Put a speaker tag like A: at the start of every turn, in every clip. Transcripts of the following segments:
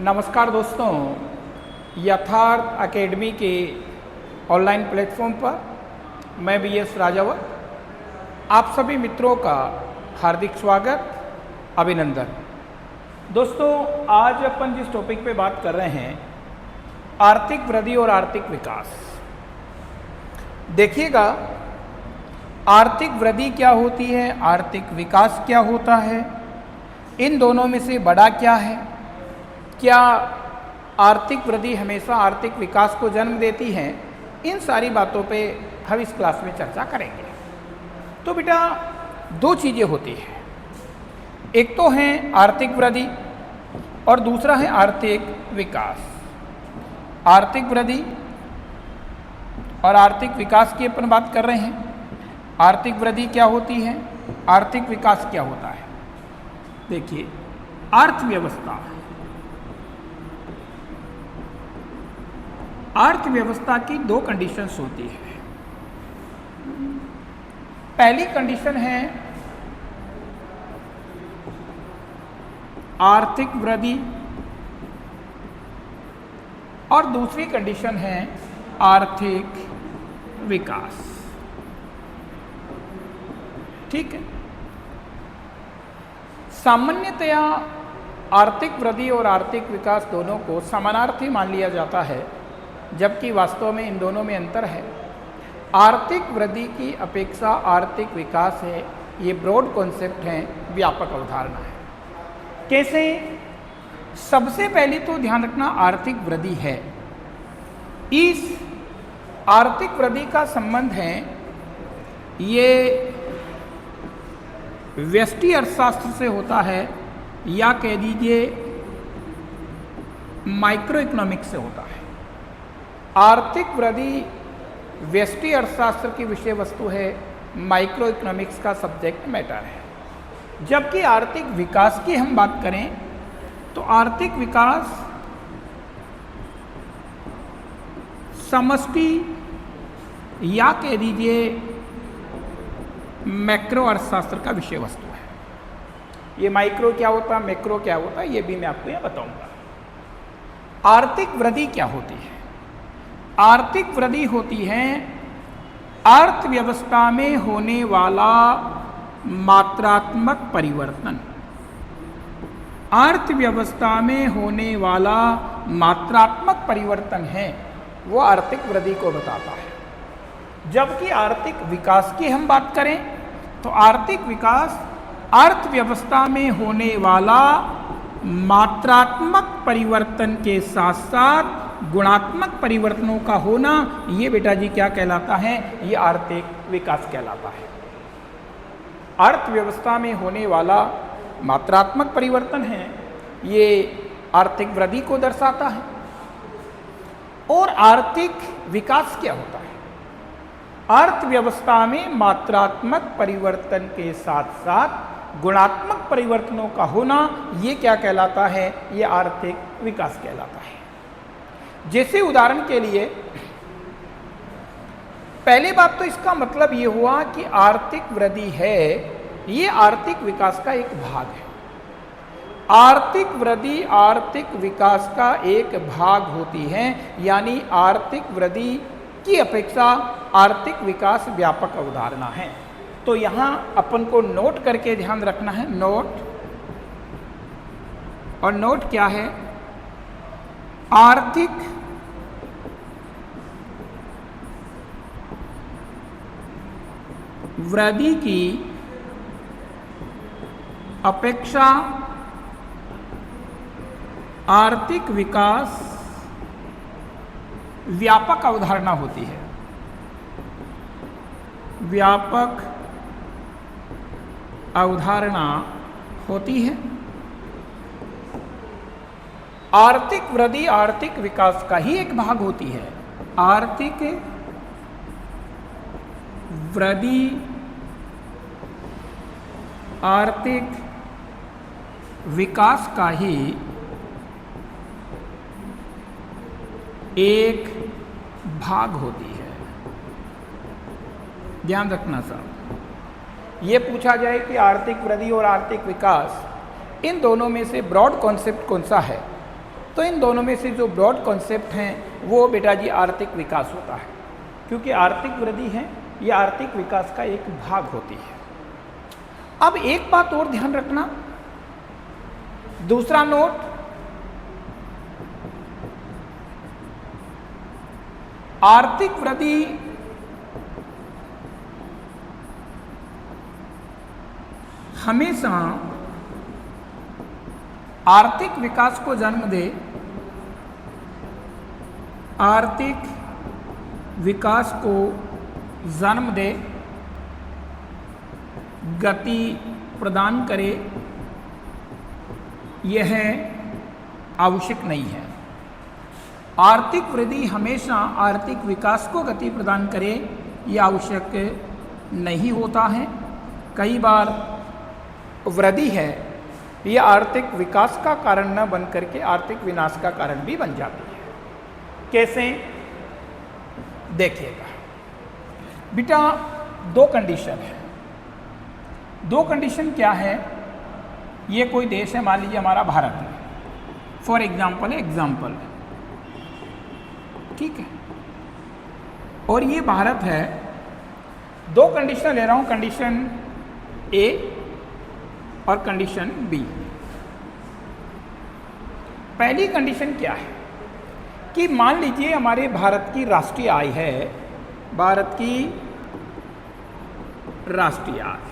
A: नमस्कार दोस्तों, यथार्थ एकेडमी के ऑनलाइन प्लेटफॉर्म पर मैं VS राजावत आप सभी मित्रों का हार्दिक स्वागत, अभिनंदन। दोस्तों, आज अपन जिस टॉपिक पे बात कर रहे हैं, आर्थिक वृद्धि और आर्थिक विकास। देखिएगा, आर्थिक वृद्धि क्या होती है, आर्थिक विकास क्या होता है, इन दोनों में से बड़ा क्या है, क्या आर्थिक वृद्धि हमेशा आर्थिक विकास को जन्म देती है, इन सारी बातों पे हम इस क्लास में चर्चा करेंगे। तो बेटा, दो चीज़ें होती हैं, एक तो है आर्थिक वृद्धि और दूसरा है आर्थिक विकास। आर्थिक वृद्धि और आर्थिक विकास की अपन बात कर रहे हैं। आर्थिक वृद्धि क्या होती है, आर्थिक विकास क्या होता है। देखिए, अर्थव्यवस्था की दो कंडीशंस होती है। पहली कंडीशन है आर्थिक वृद्धि और दूसरी कंडीशन है आर्थिक विकास। ठीक है। सामान्यतया आर्थिक वृद्धि और आर्थिक विकास दोनों को समानार्थी मान लिया जाता है, जबकि वास्तव में इन दोनों में अंतर है। आर्थिक वृद्धि की अपेक्षा आर्थिक विकास है, ये ब्रॉड कॉन्सेप्ट है, व्यापक अवधारणा है। कैसे? सबसे पहले तो ध्यान रखना, आर्थिक वृद्धि है, इस आर्थिक वृद्धि का संबंध है ये व्यष्टि अर्थशास्त्र से होता है, या कह दीजिए माइक्रो इकोनॉमिक्स से होता है। आर्थिक वृद्धि व्यष्टि अर्थशास्त्र की विषय वस्तु है, माइक्रो इकोनॉमिक्स का सब्जेक्ट मैटर है। जबकि आर्थिक विकास की हम बात करें तो आर्थिक विकास समष्टि या कह दीजिए मैक्रो अर्थशास्त्र का विषय वस्तु है। ये माइक्रो क्या होता है, मैक्रो क्या होता है, ये भी मैं आपको यहाँ बताऊंगा। आर्थिक वृद्धि क्या होती है? आर्थिक वृद्धि होती है अर्थव्यवस्था में होने वाला मात्रात्मक परिवर्तन। अर्थव्यवस्था में होने वाला मात्रात्मक परिवर्तन है, वो आर्थिक वृद्धि को बताता है। जबकि आर्थिक विकास की हम बात करें तो आर्थिक विकास अर्थव्यवस्था में होने वाला मात्रात्मक परिवर्तन के साथ साथ गुणात्मक परिवर्तनों का होना, ये बेटा जी क्या कहलाता है, ये आर्थिक विकास कहलाता है। अर्थव्यवस्था में होने वाला मात्रात्मक परिवर्तन है, ये आर्थिक वृद्धि को दर्शाता है। और आर्थिक विकास क्या होता है? अर्थव्यवस्था में मात्रात्मक परिवर्तन के साथ साथ गुणात्मक परिवर्तनों का होना, ये क्या कहलाता है, ये आर्थिक विकास कहलाता है। जैसे उदाहरण के लिए, पहली बात तो इसका मतलब ये हुआ कि आर्थिक वृद्धि है, ये आर्थिक विकास का एक भाग है। आर्थिक वृद्धि आर्थिक विकास का एक भाग होती है, यानी आर्थिक वृद्धि की अपेक्षा आर्थिक विकास व्यापक अवधारणा है। तो यहाँ अपन को नोट करके ध्यान रखना है, नोट। और नोट क्या है? आर्थिक वृद्धि की अपेक्षा आर्थिक विकास व्यापक अवधारणा होती है। व्यापक अवधारणा होती है। आर्थिक वृद्धि आर्थिक विकास का ही एक भाग होती है। आर्थिक वृद्धि आर्थिक विकास का ही एक भाग होती है। ध्यान रखना साहब, ये पूछा जाए कि आर्थिक वृद्धि और आर्थिक विकास, इन दोनों में से ब्रॉड कॉन्सेप्ट कौन सा है, तो इन दोनों में से जो ब्रॉड कॉन्सेप्ट हैं वो बेटा जी आर्थिक विकास होता है, क्योंकि आर्थिक वृद्धि है ये आर्थिक विकास का एक भाग होती है। अब एक बात और ध्यान रखना, दूसरा नोट, आर्थिक वृद्धि हमेशा आर्थिक विकास को जन्म दे, आर्थिक विकास को जन्म दे, गति प्रदान करे, यह आवश्यक नहीं है। आर्थिक वृद्धि हमेशा आर्थिक विकास को गति प्रदान करे यह आवश्यक नहीं होता है। कई बार वृद्धि है यह आर्थिक विकास का कारण न बन करके आर्थिक विनाश का कारण भी बन जाती है। कैसे? देखिएगा बेटा, दो कंडीशन है। दो कंडीशन क्या है? ये कोई देश है, मान लीजिए हमारा भारत है, फॉर एग्जाम्पल, ठीक है, और ये भारत है। दो कंडीशन ले रहा हूं, कंडीशन ए और कंडीशन बी। पहली कंडीशन क्या है कि मान लीजिए हमारे भारत की राष्ट्रीय आय है, भारत की राष्ट्रीय आय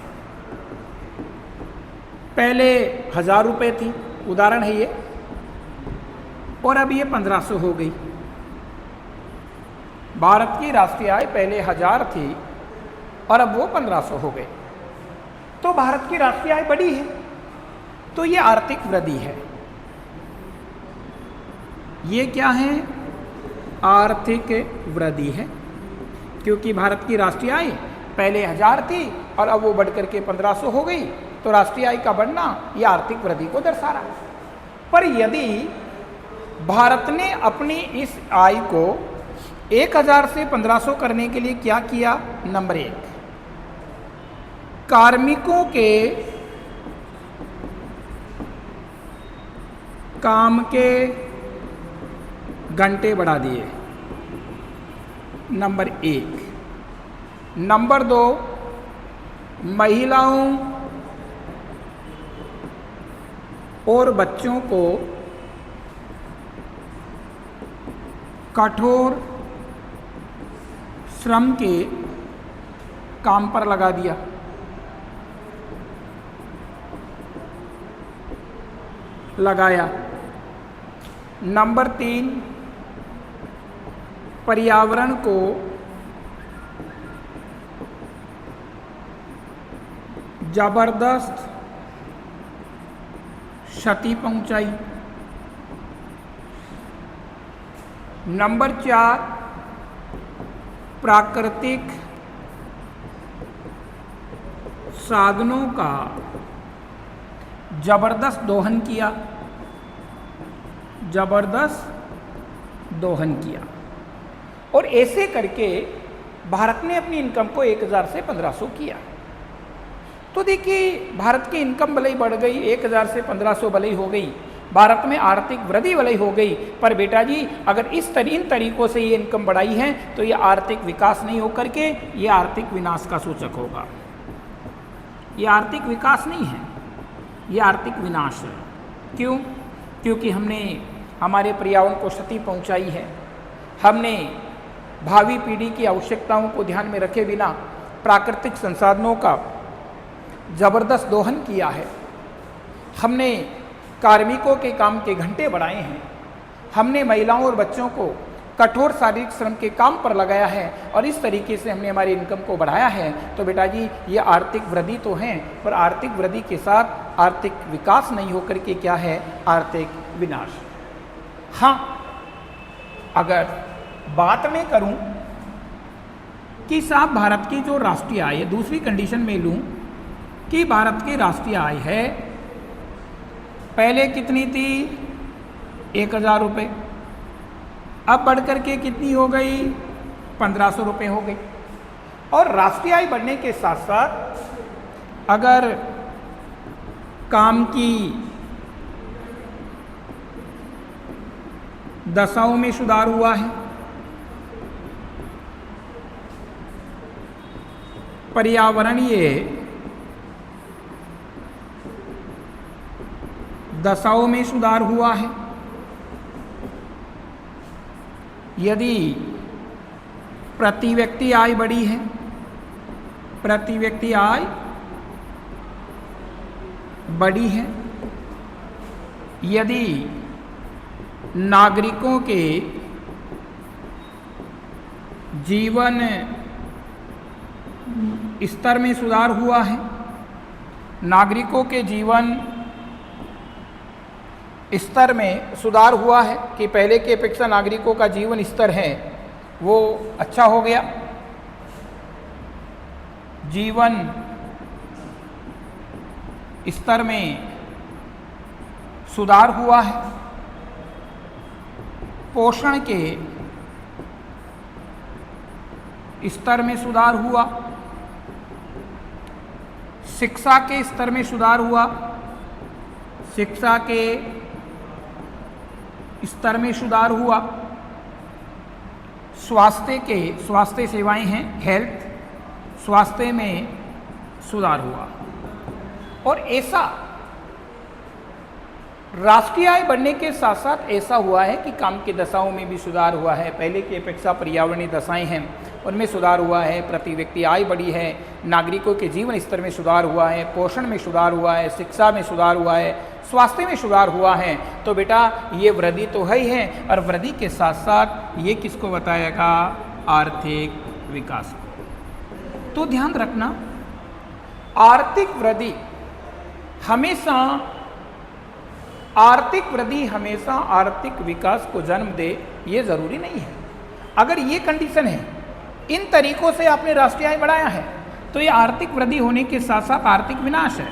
A: पहले 1000 रुपये थी, उदाहरण है ये, और अब ये 1500 हो गई। भारत की राष्ट्रीय आय पहले 1000 थी और अब वो 1500 हो गई, तो भारत की राष्ट्रीय आय बढ़ी है, तो ये आर्थिक वृद्धि है। ये क्या है? आर्थिक वृद्धि है, क्योंकि भारत की राष्ट्रीय आय पहले 1000 थी और अब वो बढ़ करके 1500 हो गई, तो राष्ट्रीय आय का बढ़ना ये आर्थिक वृद्धि को दर्शा रहा है। पर यदि भारत ने अपनी इस आय को 1000 से 1500 करने के लिए क्या किया? नंबर 1, कार्मिकों के काम के घंटे बढ़ा दिए, नंबर 1। नंबर 2, महिलाओं और बच्चों को कठोर श्रम के काम पर लगा दिया। लगाया। नंबर 3, पर्यावरण को जबरदस्त क्षति पहुंचाई। नंबर 4, प्राकृतिक साधनों का जबरदस्त दोहन किया, जबरदस्त दोहन किया। और ऐसे करके भारत ने अपनी इनकम को 1000 से 1500 किया। तो देखिए, भारत की इनकम भले ही बढ़ गई, 1000 से 1500 भले ही हो गई, भारत में आर्थिक वृद्धि भले ही हो गई, पर बेटा जी अगर इन तरीकों से ये इनकम बढ़ाई है तो ये आर्थिक विकास नहीं होकर के ये आर्थिक विनाश का सूचक होगा। ये आर्थिक विकास नहीं है, ये आर्थिक विनाश है। क्यों? क्योंकि हमने हमारे पर्यावरण को क्षति पहुंचाई है, हमने भावी पीढ़ी की आवश्यकताओं को ध्यान में रखे बिना प्राकृतिक संसाधनों का जबरदस्त दोहन किया है, हमने कार्मिकों के काम के घंटे बढ़ाए हैं, हमने महिलाओं और बच्चों को कठोर शारीरिक श्रम के काम पर लगाया है और इस तरीके से हमने हमारी इनकम को बढ़ाया है। तो बेटा जी ये आर्थिक वृद्धि तो है, पर आर्थिक वृद्धि के साथ आर्थिक विकास नहीं होकर के क्या है? आर्थिक विनाश। हाँ, अगर बात मैं करूं कि साहब भारत की जो राष्ट्रीय आय है, दूसरी कंडीशन में लूं कि भारत की राष्ट्रीय आय है पहले कितनी थी? 1000 रुपये, अब बढ़ करके कितनी हो गई? 1500 रुपये हो गई। और राष्ट्रीय आय बढ़ने के साथ साथ अगर काम की दशाओं में सुधार हुआ है। पर्यावरणीय दशाओं में सुधार हुआ है। यदि प्रति व्यक्ति आय बढ़ी है, प्रति व्यक्ति आय बढ़ी है, यदि नागरिकों के जीवन स्तर में सुधार हुआ है, नागरिकों के जीवन स्तर में सुधार हुआ है कि पहले की अपेक्षा नागरिकों का जीवन स्तर है वो अच्छा हो गया, जीवन स्तर में सुधार हुआ है, पोषण के स्तर में सुधार हुआ, शिक्षा के स्तर में सुधार हुआ, शिक्षा के स्तर में सुधार हुआ, स्वास्थ्य सेवाएं हैं, हेल्थ, स्वास्थ्य में सुधार हुआ। और ऐसा राष्ट्रीय आय बढ़ने के साथ साथ ऐसा हुआ है कि काम की दशाओं में भी सुधार हुआ है। पहले की अपेक्षा पर्यावरणीय दशाएं हैं उनमें सुधार हुआ है, प्रति व्यक्ति आय बढ़ी है, नागरिकों के जीवन स्तर में सुधार हुआ है, पोषण में सुधार हुआ है, शिक्षा में सुधार हुआ है, स्वास्थ्य में सुधार हुआ है। तो बेटा ये वृद्धि तो है ही है, और वृद्धि के साथ साथ ये किसको बताएगा? आर्थिक विकास को। तो ध्यान रखना, आर्थिक वृद्धि हमेशा आर्थिक विकास को जन्म दे, ये जरूरी नहीं है। अगर ये कंडीशन है, इन तरीकों से आपने राष्ट्रीय आय बढ़ाया है, तो ये आर्थिक वृद्धि होने के साथ साथ आर्थिक विनाश है,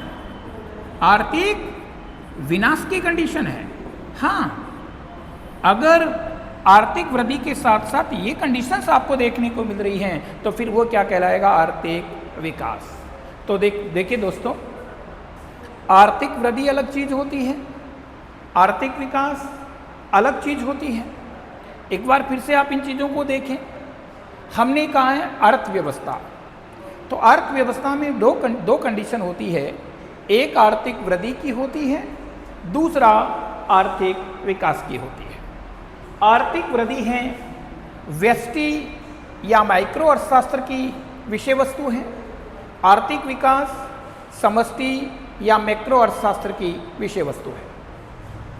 A: आर्थिक विनाश की कंडीशन है। हाँ, अगर आर्थिक वृद्धि के साथ साथ ये कंडीशंस आपको देखने को मिल रही हैं, तो फिर वो क्या कहलाएगा? आर्थिक विकास। तो देखिए दोस्तों, आर्थिक वृद्धि अलग चीज होती है, आर्थिक विकास अलग चीज होती है। एक बार फिर से आप इन चीजों को देखें। हमने कहा है अर्थव्यवस्था, तो अर्थव्यवस्था में दो कंडीशन होती है, एक आर्थिक वृद्धि की होती है, दूसरा आर्थिक विकास की होती है। आर्थिक वृद्धि है व्यष्टि या माइक्रो अर्थशास्त्र की विषय वस्तु है, आर्थिक विकास समष्टि या मैक्रो अर्थशास्त्र की विषय वस्तु है।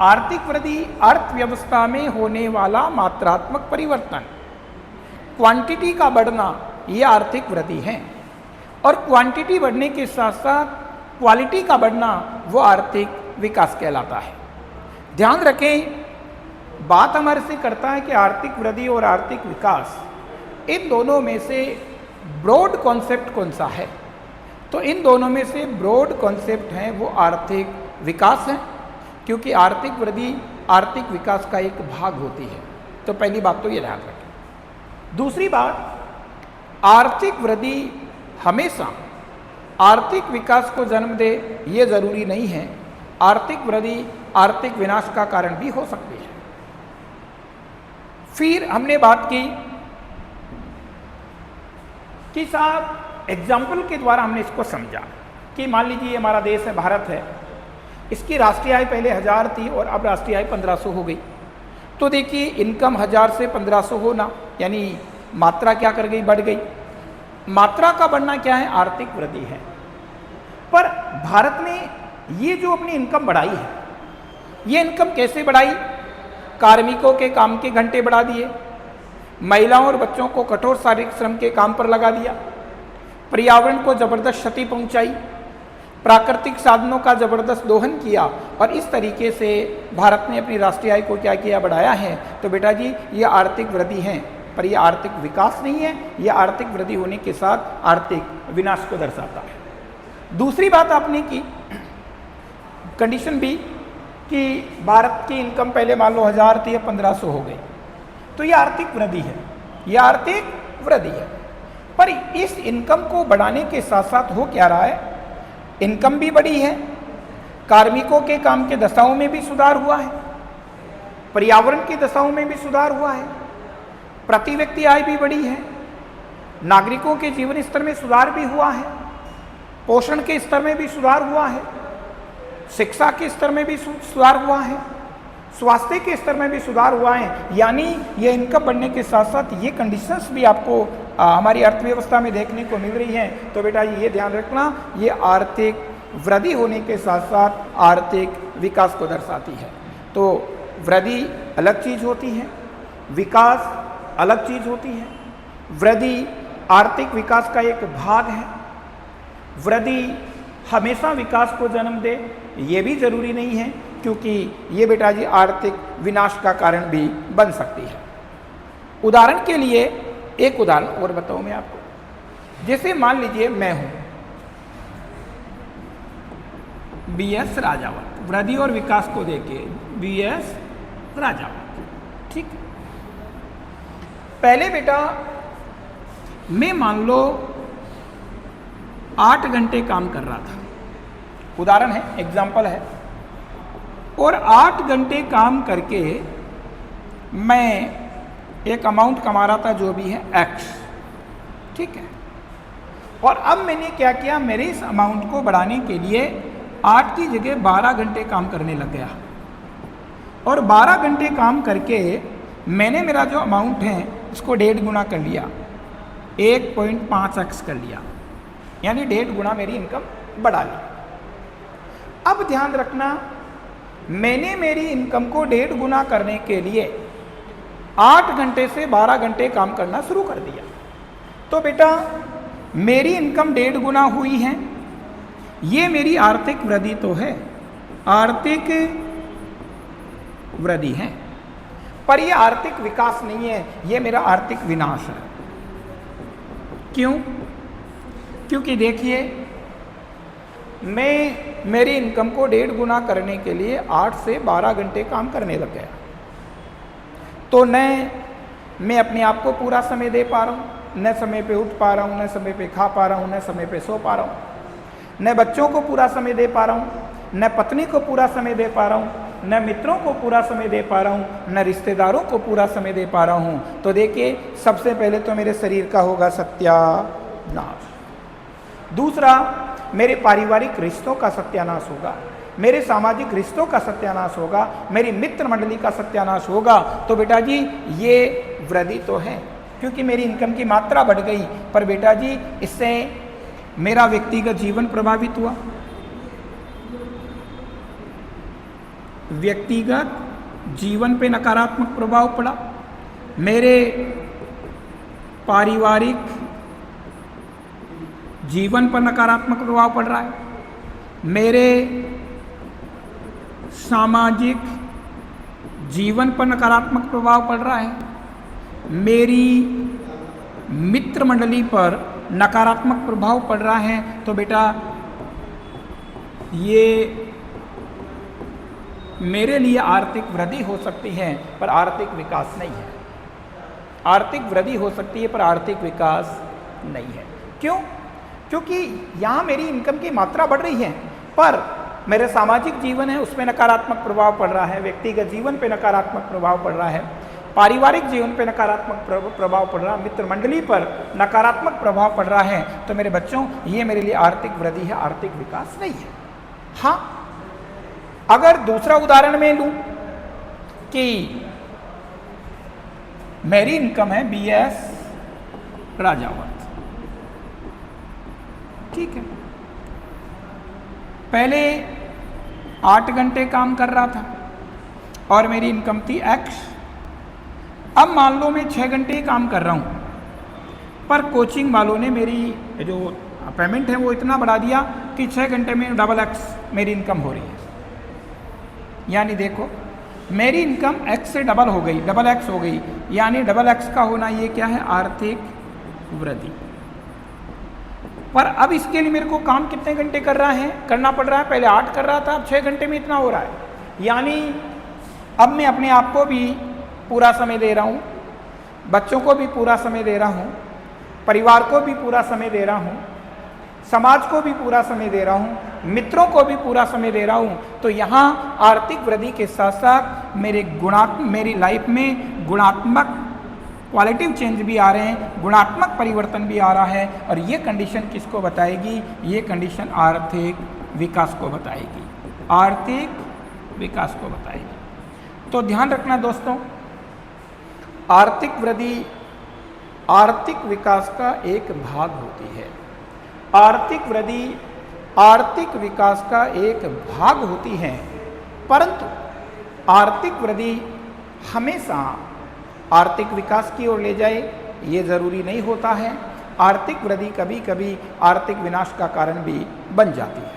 A: आर्थिक वृद्धि अर्थव्यवस्था में होने वाला मात्रात्मक परिवर्तन, क्वांटिटी का बढ़ना, ये आर्थिक वृद्धि है, और क्वांटिटी बढ़ने के साथ साथ क्वालिटी का बढ़ना वो आर्थिक विकास कहलाता है। ध्यान रखें, बात हमारे से करता है कि आर्थिक वृद्धि और आर्थिक विकास, इन दोनों में से ब्रॉड कॉन्सेप्ट कौन सा है? तो इन दोनों में से ब्रॉड कॉन्सेप्ट है वो आर्थिक विकास है, क्योंकि आर्थिक वृद्धि आर्थिक विकास का एक भाग होती है। तो पहली बात तो ये ध्यान रखें। दूसरी बात, आर्थिक वृद्धि हमेशा आर्थिक विकास को जन्म दे, ये जरूरी नहीं है। आर्थिक वृद्धि आर्थिक विनाश का कारण भी हो सकती है। फिर हमने बात की कि साहब एग्जाम्पल के द्वारा हमने इसको समझा कि मान लीजिए हमारा देश है, भारत है, इसकी राष्ट्रीय आय पहले 1000 थी और अब राष्ट्रीय आय 1500 हो गई। तो देखिए इनकम 1000 से 1500 होना, यानी मात्रा क्या कर गई? बढ़ गई। मात्रा का बढ़ना क्या है? आर्थिक वृद्धि है। पर भारत ने ये जो अपनी इनकम बढ़ाई है, ये इनकम कैसे बढ़ाई? कार्मिकों के काम के घंटे बढ़ा दिए, महिलाओं और बच्चों को कठोर शारीरिक श्रम के काम पर लगा दिया, पर्यावरण को जबरदस्त क्षति पहुंचाई, प्राकृतिक साधनों का जबरदस्त दोहन किया, और इस तरीके से भारत ने अपनी राष्ट्रीय आय को क्या किया? बढ़ाया है। तो बेटा जी ये आर्थिक वृद्धि है, पर यह आर्थिक विकास नहीं है, यह आर्थिक वृद्धि होने के साथ आर्थिक विनाश को दर्शाता है। दूसरी बात आपने की कंडीशन भी कि भारत की इनकम पहले मान लो 1000 थी, 1500 हो गई, तो यह आर्थिक वृद्धि है, यह आर्थिक वृद्धि है। पर इस इनकम को बढ़ाने के साथ साथ हो क्या रहा है? इनकम भी बढ़ी है, कार्मिकों के काम के दशाओं में भी सुधार हुआ है, पर्यावरण की दशाओं में भी सुधार हुआ है, प्रति व्यक्ति आय भी बढ़ी है, नागरिकों के जीवन स्तर में सुधार भी हुआ है, पोषण के स्तर में भी सुधार हुआ है, शिक्षा के स्तर में भी सुधार हुआ है, स्वास्थ्य के स्तर में भी सुधार हुआ है। यानी ये इनकम बढ़ने के साथ साथ ये कंडीशंस भी आपको हमारी अर्थव्यवस्था में देखने को मिल रही हैं। तो बेटा ये ध्यान रखना, ये आर्थिक वृद्धि होने के साथ साथ आर्थिक विकास को दर्शाती है। तो वृद्धि अलग चीज होती है, विकास अलग चीज होती है। वृद्धि आर्थिक विकास का एक भाग है। वृद्धि हमेशा विकास को जन्म दे ये भी जरूरी नहीं है, क्योंकि ये बेटा जी आर्थिक विनाश का कारण भी बन सकती है। उदाहरण के लिए एक उदाहरण और बताऊं मैं आपको। जैसे मान लीजिए मैं हूं बीएस राजावत, वृद्धि और विकास को देके बीएस राजावत, ठीक। पहले बेटा मैं मान लो 8 घंटे काम कर रहा था, उदाहरण है, एग्जाम्पल है, और 8 घंटे काम करके मैं एक अमाउंट कमा रहा था जो भी है एक्स, ठीक है। और अब मैंने क्या किया, मेरे इस अमाउंट को बढ़ाने के लिए 8 की जगह 12 घंटे काम करने लग गया, और 12 घंटे काम करके मैंने मेरा जो अमाउंट है उसको 1.5 गुना कर लिया, 1.5x कर लिया, यानी 1.5 गुना मेरी इनकम बढ़ा ली। अब ध्यान रखना, मैंने मेरी इनकम को 1.5 गुना करने के लिए 8 घंटे से 12 घंटे काम करना शुरू कर दिया। तो बेटा मेरी इनकम 1.5 गुना हुई है, ये मेरी आर्थिक वृद्धि तो है, आर्थिक वृद्धि है, पर ये आर्थिक विकास नहीं है, ये मेरा आर्थिक विनाश है। क्यों? क्योंकि देखिए मैं मेरी इनकम को 1.5 गुना करने के लिए 8 से 12 घंटे काम करने लग गया, तो न मैं अपने आप को पूरा समय दे पा रहा हूँ, न समय पे उठ पा रहा हूँ, न समय पे खा पा रहा हूँ, न समय पे सो पा रहा हूँ, न बच्चों को पूरा समय दे पा रहा हूँ, न पत्नी को पूरा समय दे पा रहा हूँ, न मित्रों को पूरा समय दे पा रहा हूँ, न रिश्तेदारों को पूरा समय दे पा रहा हूँ। तो देखिए सबसे पहले तो मेरे शरीर का होगा सत्यानाश, दूसरा मेरे पारिवारिक रिश्तों का सत्यानाश होगा, मेरे सामाजिक रिश्तों का सत्यानाश होगा, मेरी मित्र मंडली का सत्यानाश होगा। तो बेटा जी ये वृद्धि तो है, क्योंकि मेरी इनकम की मात्रा बढ़ गई, पर बेटा जी इससे मेरा व्यक्तिगत जीवन प्रभावित हुआ, व्यक्तिगत जीवन पे नकारात्मक प्रभाव पड़ा, मेरे पारिवारिक जीवन पर नकारात्मक प्रभाव पड़ रहा है, मेरे सामाजिक जीवन पर नकारात्मक प्रभाव पड़ रहा है, मेरी मित्र मंडली पर नकारात्मक प्रभाव पड़ रहा है। तो बेटा ये मेरे लिए आर्थिक वृद्धि हो सकती है पर आर्थिक विकास नहीं है। आर्थिक वृद्धि हो सकती है पर आर्थिक विकास नहीं है। क्यों? क्योंकि यहाँ मेरी इनकम की मात्रा बढ़ रही है पर मेरे सामाजिक जीवन है उसमें नकारात्मक प्रभाव पड़ रहा है, व्यक्तिगत जीवन पे नकारात्मक प्रभाव पड़ रहा है, पारिवारिक जीवन पे नकारात्मक प्रभाव पड़ रहा है, मित्र मंडली पर नकारात्मक प्रभाव पड़ रहा है। तो मेरे बच्चों ये मेरे लिए आर्थिक वृद्धि है, आर्थिक विकास नहीं है। हाँ, अगर दूसरा उदाहरण मैं लूं कि मेरी इनकम है बीएस राजावत, ठीक है, पहले 8 घंटे काम कर रहा था और मेरी इनकम थी एक्स। अब मान लो मैं 6 घंटे ही काम कर रहा हूँ, पर कोचिंग वालों ने मेरी जो पेमेंट है वो इतना बढ़ा दिया कि 6 घंटे में डबल एक्स मेरी इनकम हो रही है। यानी देखो मेरी इनकम एक्स से डबल हो गई, डबल एक्स हो गई, यानी डबल एक्स का होना ये क्या है? आर्थिक वृद्धि। पर अब इसके लिए मेरे को काम कितने घंटे करना पड़ रहा है? पहले 8 कर रहा था, अब 6 घंटे में इतना हो रहा है। यानी अब मैं अपने आप को भी पूरा समय दे रहा हूँ, बच्चों को भी पूरा समय दे रहा हूँ, परिवार को भी पूरा समय दे रहा हूँ, समाज को भी पूरा समय दे रहा हूँ, मित्रों को भी पूरा समय दे रहा हूँ, तो यहाँ आर्थिक वृद्धि के साथ साथ मेरी लाइफ में गुणात्मक क्वालिटिव चेंज भी आ रहे हैं, गुणात्मक परिवर्तन भी आ रहा है। और ये कंडीशन किसको बताएगी? ये कंडीशन आर्थिक विकास को बताएगी, आर्थिक विकास को बताएगी। तो ध्यान रखना दोस्तों, आर्थिक वृद्धि आर्थिक विकास का एक भाग होती है। आर्थिक वृद्धि आर्थिक विकास का एक भाग होती है, परंतु आर्थिक वृद्धि हमेशा आर्थिक विकास की ओर ले जाए ये ज़रूरी नहीं होता है। आर्थिक वृद्धि कभी कभी आर्थिक विनाश का कारण भी बन जाती है।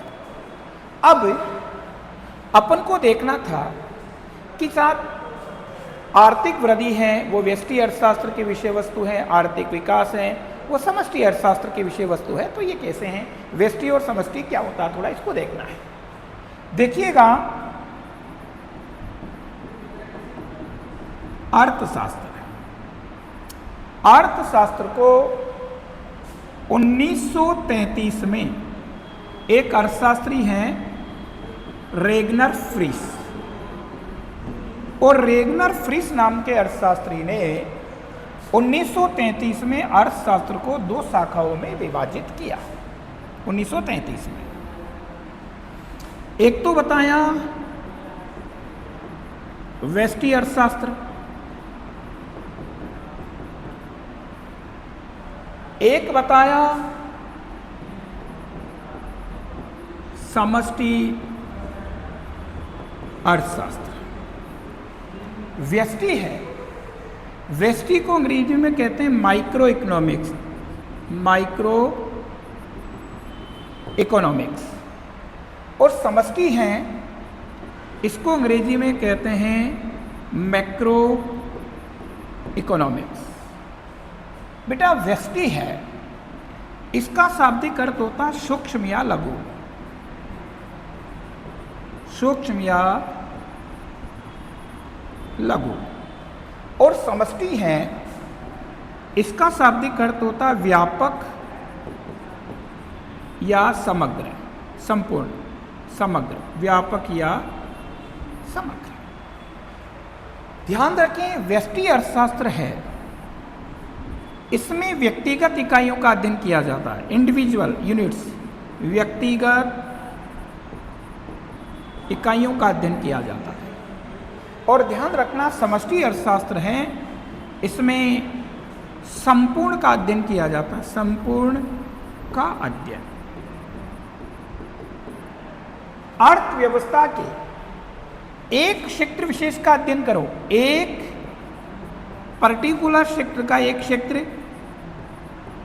A: अब अपन को देखना था कि साथ आर्थिक वृद्धि है वो व्यष्टि अर्थशास्त्र की विषय वस्तु है, आर्थिक विकास है वो समष्टि अर्थशास्त्र की विषय वस्तु है। तो ये कैसे हैं? व्यष्टि और समष्टि क्या होता है, थोड़ा इसको देखना है। देखिएगा, अर्थशास्त्र, अर्थशास्त्र को 1933 में एक अर्थशास्त्री हैं रेगनर फ्रिस, और रेगनर फ्रिस नाम के अर्थशास्त्री ने 1933 में अर्थशास्त्र को 2 शाखाओं में विभाजित किया। 1933 में एक तो बताया व्यष्टि अर्थशास्त्र, एक बताया समष्टि अर्थशास्त्र। व्यष्टि है, व्यष्टि को अंग्रेजी में कहते हैं माइक्रो इकोनॉमिक्स, माइक्रो इकोनॉमिक्स। और समष्टि है, इसको अंग्रेजी में कहते हैं मैक्रो इकोनॉमिक्स। बेटा व्यष्टि है, इसका शाब्दिक अर्थ होता है सूक्ष्म या लघु, सूक्ष्म या लघु। और समष्टि है, इसका शाब्दिक अर्थ होता है व्यापक या समग्र, संपूर्ण, समग्र, व्यापक या समग्र। ध्यान रखें, व्यष्टि अर्थशास्त्र है, इसमें व्यक्तिगत इकाइयों का अध्ययन किया जाता है, इंडिविजुअल यूनिट्स, व्यक्तिगत इकाइयों का अध्ययन किया जाता है। और ध्यान रखना, समष्टि अर्थशास्त्र है, इसमें संपूर्ण का अध्ययन किया जाता है, संपूर्ण का अध्ययन। अर्थव्यवस्था के एक क्षेत्र विशेष का अध्ययन करो, एक पर्टिकुलर क्षेत्र का, एक क्षेत्र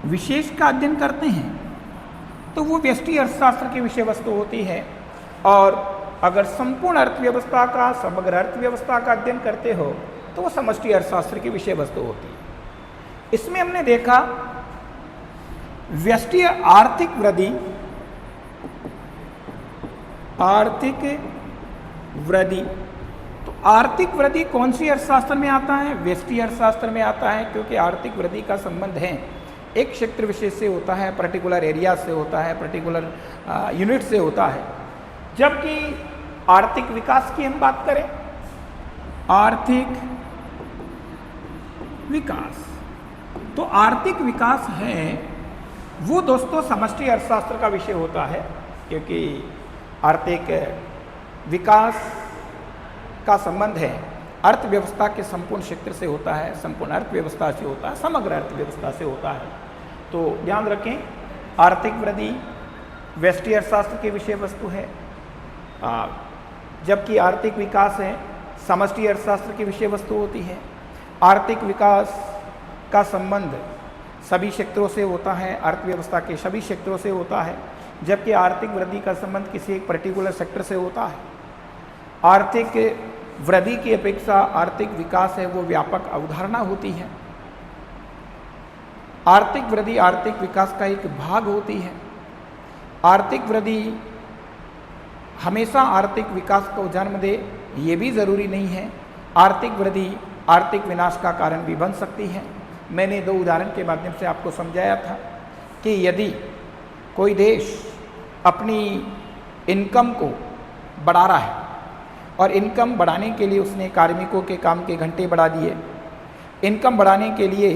A: विशेष का अध्ययन करते हैं तो वो व्यष्टि अर्थशास्त्र की विषय वस्तु होती है। और अगर संपूर्ण अर्थव्यवस्था का, समग्र अर्थव्यवस्था का अध्ययन करते हो तो वो समष्टि अर्थशास्त्र की विषय वस्तु होती है। इसमें हमने देखा व्यष्टि आर्थिक वृद्धि, आर्थिक वृद्धि, तो आर्थिक वृद्धि कौन सी अर्थशास्त्र में आता है? व्यष्टि अर्थशास्त्र में आता है, क्योंकि आर्थिक वृद्धि का संबंध है एक क्षेत्र विशेष से होता है, पर्टिकुलर एरिया से होता है, पर्टिकुलर यूनिट से होता है। जबकि आर्थिक विकास की हम बात करें, आर्थिक विकास, तो आर्थिक विकास है वो दोस्तों समष्टि अर्थशास्त्र का विषय होता है, क्योंकि आर्थिक विकास का संबंध है अर्थव्यवस्था के संपूर्ण क्षेत्र से होता है, संपूर्ण अर्थव्यवस्था से होता है, समग्र अर्थव्यवस्था से होता है। तो ध्यान रखें, आर्थिक वृद्धि व्यष्टि अर्थशास्त्र की विषय वस्तु है, जबकि आर्थिक विकास है समष्टि अर्थशास्त्र की विषय वस्तु होती है। आर्थिक विकास का संबंध सभी क्षेत्रों से होता है, अर्थव्यवस्था के सभी क्षेत्रों से होता है, जबकि आर्थिक वृद्धि का संबंध किसी एक पर्टिकुलर सेक्टर से होता है। आर्थिक वृद्धि की अपेक्षा आर्थिक विकास है वो व्यापक अवधारणा होती है। आर्थिक वृद्धि आर्थिक विकास का एक भाग होती है। आर्थिक वृद्धि हमेशा आर्थिक विकास को जन्म दे ये भी ज़रूरी नहीं है। आर्थिक वृद्धि आर्थिक विनाश का कारण भी बन सकती है। मैंने 2 उदाहरण के माध्यम से आपको समझाया था कि यदि कोई देश अपनी इनकम को बढ़ा रहा है और इनकम बढ़ाने के लिए उसने कार्मिकों के काम के घंटे बढ़ा दिए। इनकम बढ़ाने के लिए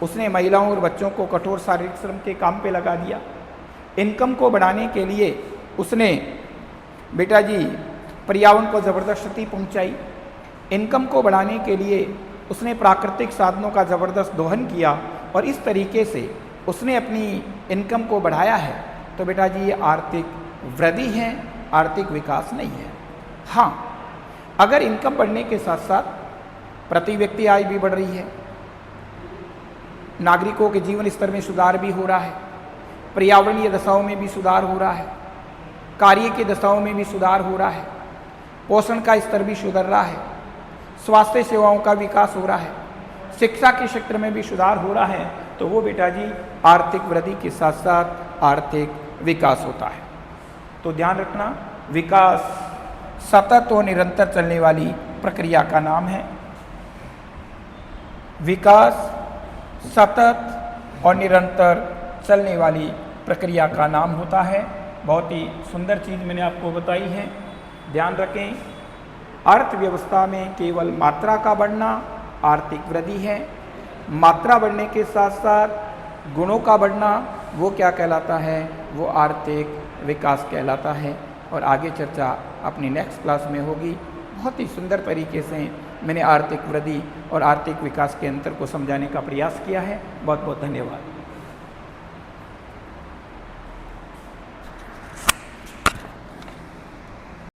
A: उसने महिलाओं और बच्चों को कठोर शारीरिक श्रम के काम पे लगा दिया। इनकम को बढ़ाने के लिए उसने बेटा जी पर्यावरण को ज़बरदस्त क्षति पहुंचाई। इनकम को बढ़ाने के लिए उसने प्राकृतिक साधनों का ज़बरदस्त दोहन किया और इस तरीके से उसने अपनी इनकम को बढ़ाया है। तो बेटा जी ये आर्थिक वृद्धि है, आर्थिक विकास नहीं है। हाँ, अगर इनकम बढ़ने के साथ साथ प्रति व्यक्ति आय भी बढ़ रही है, नागरिकों के जीवन स्तर में सुधार भी हो रहा है, पर्यावरणीय दशाओं में भी सुधार हो रहा है, कार्य की दशाओं में भी सुधार हो रहा है, पोषण का स्तर भी सुधर रहा है, स्वास्थ्य सेवाओं का विकास हो रहा है, शिक्षा के क्षेत्र में भी सुधार हो रहा है, तो वो बेटा जी आर्थिक वृद्धि के साथ साथ आर्थिक विकास होता है। तो ध्यान रखना, विकास सतत और निरंतर चलने वाली प्रक्रिया का नाम है। विकास सतत और निरंतर चलने वाली प्रक्रिया का नाम होता है। बहुत ही सुंदर चीज़ मैंने आपको बताई है, ध्यान रखें। अर्थव्यवस्था में केवल मात्रा का बढ़ना आर्थिक वृद्धि है, मात्रा बढ़ने के साथ साथ गुणों का बढ़ना वो क्या कहलाता है, वो आर्थिक विकास कहलाता है। और आगे चर्चा अपनी नेक्स्ट क्लास में होगी। बहुत ही सुंदर तरीके से मैंने आर्थिक वृद्धि और आर्थिक विकास के अंतर को समझाने का प्रयास किया है। बहुत बहुत धन्यवाद।